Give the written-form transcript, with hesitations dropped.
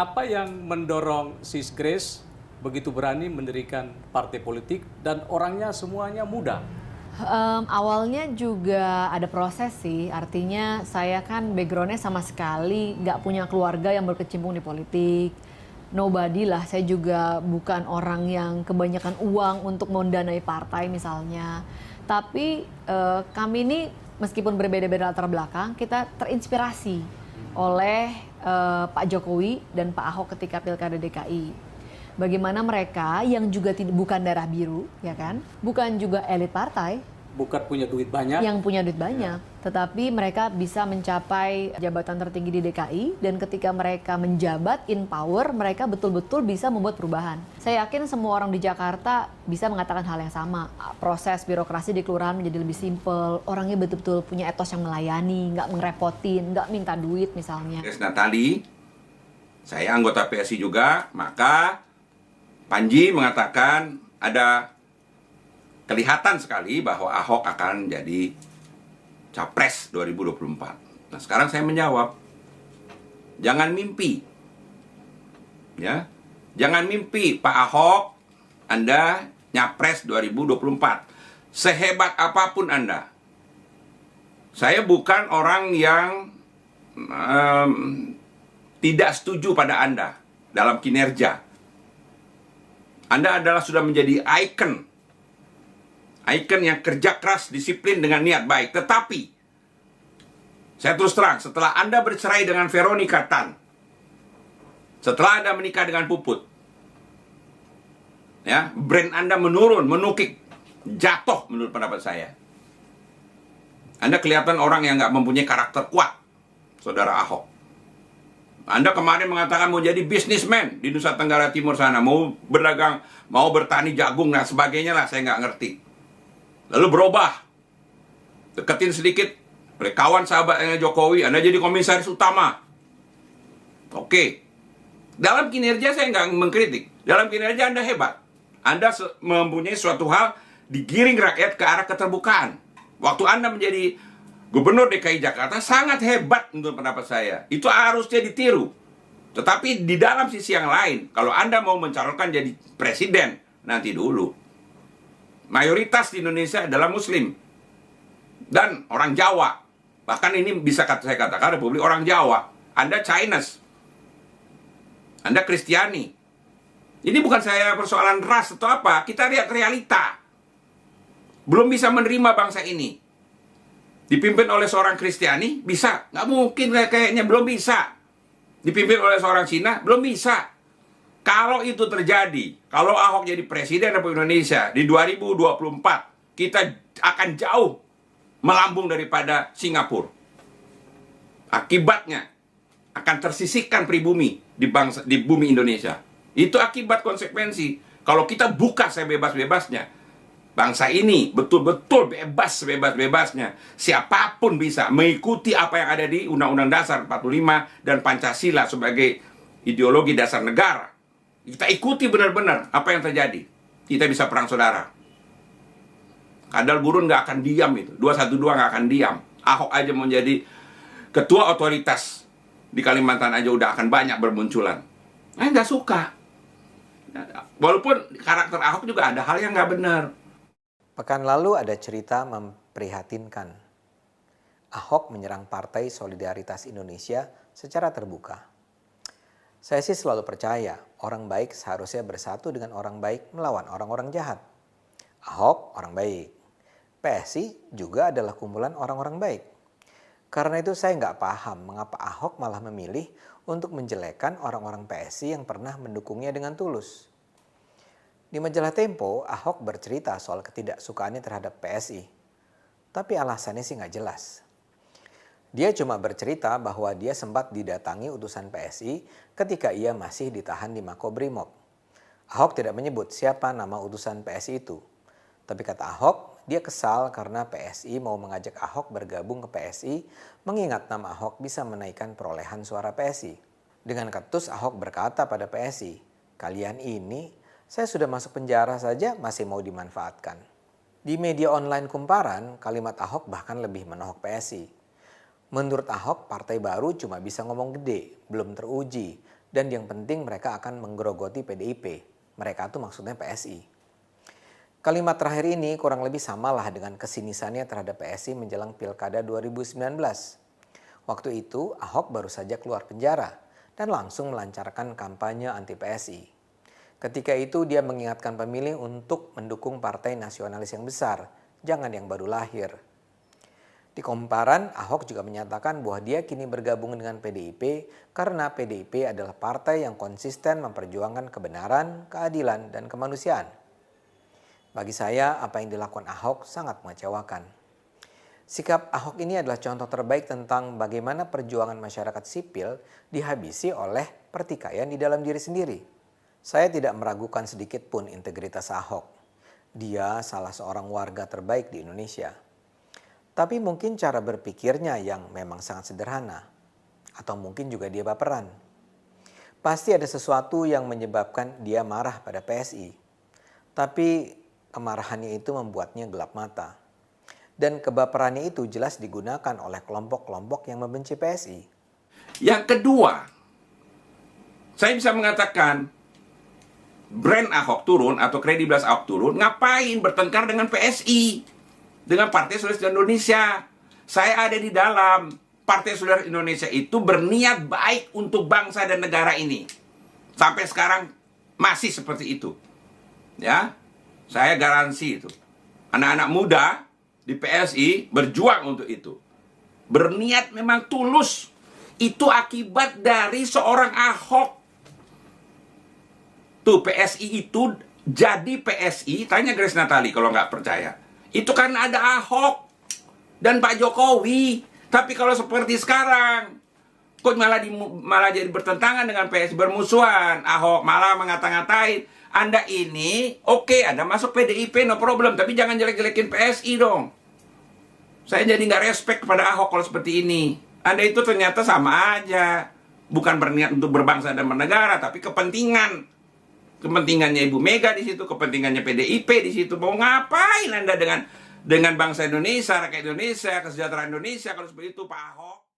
Apa yang mendorong Sis Grace begitu berani mendirikan partai politik dan orangnya semuanya muda? Awalnya juga ada proses sih, artinya saya kan backgroundnya sama sekali nggak punya keluarga yang berkecimpung di politik. Nobody lah, saya juga bukan orang yang kebanyakan uang untuk mendanai partai misalnya. Tapi kami ini meskipun berbeda-beda latar belakang, kita terinspirasi oleh Pak Jokowi dan Pak Ahok ketika Pilkada DKI. Bagaimana mereka yang juga bukan darah biru, ya kan? Bukan juga elit partai, Bukan punya duit banyak. yang punya duit banyak, tetapi mereka bisa mencapai jabatan tertinggi di DKI dan ketika mereka menjabat in power, mereka betul-betul bisa membuat perubahan. Saya yakin semua orang di Jakarta bisa mengatakan hal yang sama. Proses birokrasi di kelurahan menjadi lebih simpel, orangnya betul-betul punya etos yang melayani, nggak ngerepotin, nggak minta duit misalnya. Nah tadi, saya anggota PSI juga, maka Panji mengatakan ada kelihatan sekali bahwa Ahok akan jadi Capres 2024. Nah, sekarang saya menjawab, jangan mimpi. Ya. Jangan mimpi Pak Ahok Anda Nyapres 2024. Sehebat apapun Anda. Saya bukan orang yang tidak setuju pada Anda dalam kinerja. Anda adalah sudah menjadi ikon yang kerja keras, disiplin dengan niat baik. Tetapi, saya terus terang, setelah Anda bercerai dengan Veronica Tan, setelah Anda menikah dengan Puput, ya, brand Anda menurun, menukik, jatuh menurut pendapat saya. Anda kelihatan orang yang nggak mempunyai karakter kuat, Saudara Ahok. Anda kemarin mengatakan mau jadi bisnismen di Nusa Tenggara Timur sana, mau berdagang, mau bertani jagung dan sebagainya lah, saya nggak ngerti. Lalu berubah, deketin sedikit oleh kawan sahabatnya Jokowi, Anda jadi komisaris utama. Oke, dalam kinerja saya nggak mengkritik, dalam kinerja Anda hebat. Anda mempunyai suatu hal digiring rakyat ke arah keterbukaan. Waktu Anda menjadi Gubernur DKI Jakarta sangat hebat menurut pendapat saya. Itu harusnya ditiru. Tetapi di dalam sisi yang lain, kalau Anda mau mencalonkan jadi presiden, nanti dulu. Mayoritas di Indonesia adalah Muslim. Dan orang Jawa. Bahkan ini bisa saya katakan Republik orang Jawa. Anda Chinese. Anda Kristiani. Ini bukan saya persoalan ras atau apa. Kita lihat realita. Belum bisa menerima bangsa ini dipimpin oleh seorang Kristiani, bisa? Nggak mungkin kayaknya, belum bisa. Dipimpin oleh seorang Cina, belum bisa. Kalau itu terjadi, kalau Ahok jadi Presiden Republik Indonesia di 2024, kita akan jauh melambung daripada Singapura. Akibatnya, akan tersisihkan pribumi di bumi Indonesia. Itu akibat konsekuensi. Kalau kita buka sebebas-bebasnya, bangsa ini betul-betul bebas sebebas-bebasnya. Siapapun bisa mengikuti apa yang ada di Undang-Undang Dasar 45 dan Pancasila sebagai ideologi dasar negara. Kita ikuti benar-benar apa yang terjadi. Kita bisa perang saudara. Kadal gurun nggak akan diam itu. 212 nggak akan diam. Ahok aja mau jadi ketua otoritas di Kalimantan aja udah akan banyak bermunculan. Nggak suka. Walaupun karakter Ahok juga ada hal yang nggak benar. Pekan lalu ada cerita memprihatinkan. Ahok menyerang Partai Solidaritas Indonesia secara terbuka. Saya sih selalu percaya orang baik seharusnya bersatu dengan orang baik melawan orang-orang jahat. Ahok orang baik. PSI juga adalah kumpulan orang-orang baik. Karena itu saya nggak paham mengapa Ahok malah memilih untuk menjelekkan orang-orang PSI yang pernah mendukungnya dengan tulus. Di majalah Tempo, Ahok bercerita soal ketidaksukaannya terhadap PSI. Tapi alasannya sih nggak jelas. Dia cuma bercerita bahwa dia sempat didatangi utusan PSI ketika ia masih ditahan di Makobrimob. Ahok tidak menyebut siapa nama utusan PSI itu. Tapi kata Ahok, dia kesal karena PSI mau mengajak Ahok bergabung ke PSI mengingat nama Ahok bisa menaikkan perolehan suara PSI. Dengan ketus Ahok berkata pada PSI, kalian ini saya sudah masuk penjara saja masih mau dimanfaatkan. Di media online kumparan, kalimat Ahok bahkan lebih menohok PSI. Menurut Ahok, partai baru cuma bisa ngomong gede, belum teruji, Dan yang penting mereka akan menggerogoti PDIP. Mereka tuh maksudnya PSI. Kalimat terakhir ini kurang lebih samalah dengan kesinisannya terhadap PSI menjelang Pilkada 2019. Waktu itu Ahok baru saja keluar penjara dan langsung melancarkan kampanye anti PSI. Ketika itu dia mengingatkan pemilih untuk mendukung partai nasionalis yang besar, jangan yang baru lahir. Di Komparan, Ahok juga menyatakan bahwa dia kini bergabung dengan PDIP karena PDIP adalah partai yang konsisten memperjuangkan kebenaran, keadilan, dan kemanusiaan. Bagi saya, apa yang dilakukan Ahok sangat mengecewakan. Sikap Ahok ini adalah contoh terbaik tentang bagaimana perjuangan masyarakat sipil dihabisi oleh pertikaian di dalam diri sendiri. Saya tidak meragukan sedikit pun integritas Ahok. Dia salah seorang warga terbaik di Indonesia. Tapi mungkin cara berpikirnya yang memang sangat sederhana. Atau mungkin juga dia baperan. Pasti ada sesuatu yang menyebabkan dia marah pada PSI. Tapi kemarahannya itu membuatnya gelap mata. Dan kebaperannya itu jelas digunakan oleh kelompok-kelompok yang membenci PSI. Yang kedua, saya bisa mengatakan brand Ahok turun atau kredibilitas Ahok turun, ngapain bertengkar dengan PSI? Dengan Partai Solidaritas Indonesia. Saya ada di dalam. Partai Solidaritas Indonesia itu berniat baik untuk bangsa dan negara ini. Sampai sekarang masih seperti itu. Ya, saya garansi itu. Anak-anak muda di PSI berjuang untuk itu. Berniat memang tulus. Itu akibat dari seorang Ahok. Tuh PSI itu jadi PSI, tanya Grace Natali kalau nggak percaya. Itu kan ada Ahok dan Pak Jokowi. Tapi kalau seperti sekarang, kok malah jadi bertentangan dengan PSI, bermusuhan. Ahok malah ngata-ngatain, Anda ini oke, Anda masuk PDIP no problem, tapi jangan jelek-jelekin PSI dong. Saya jadi nggak respect kepada Ahok kalau seperti ini. Anda itu ternyata sama aja. Bukan berniat untuk berbangsa dan bernegara, tapi kepentingan. Kepentingannya Ibu Mega di situ, kepentingannya PDIP di situ. Mau ngapain Anda dengan bangsa Indonesia, rakyat Indonesia, kesejahteraan Indonesia kalau seperti itu, Pak Ahok?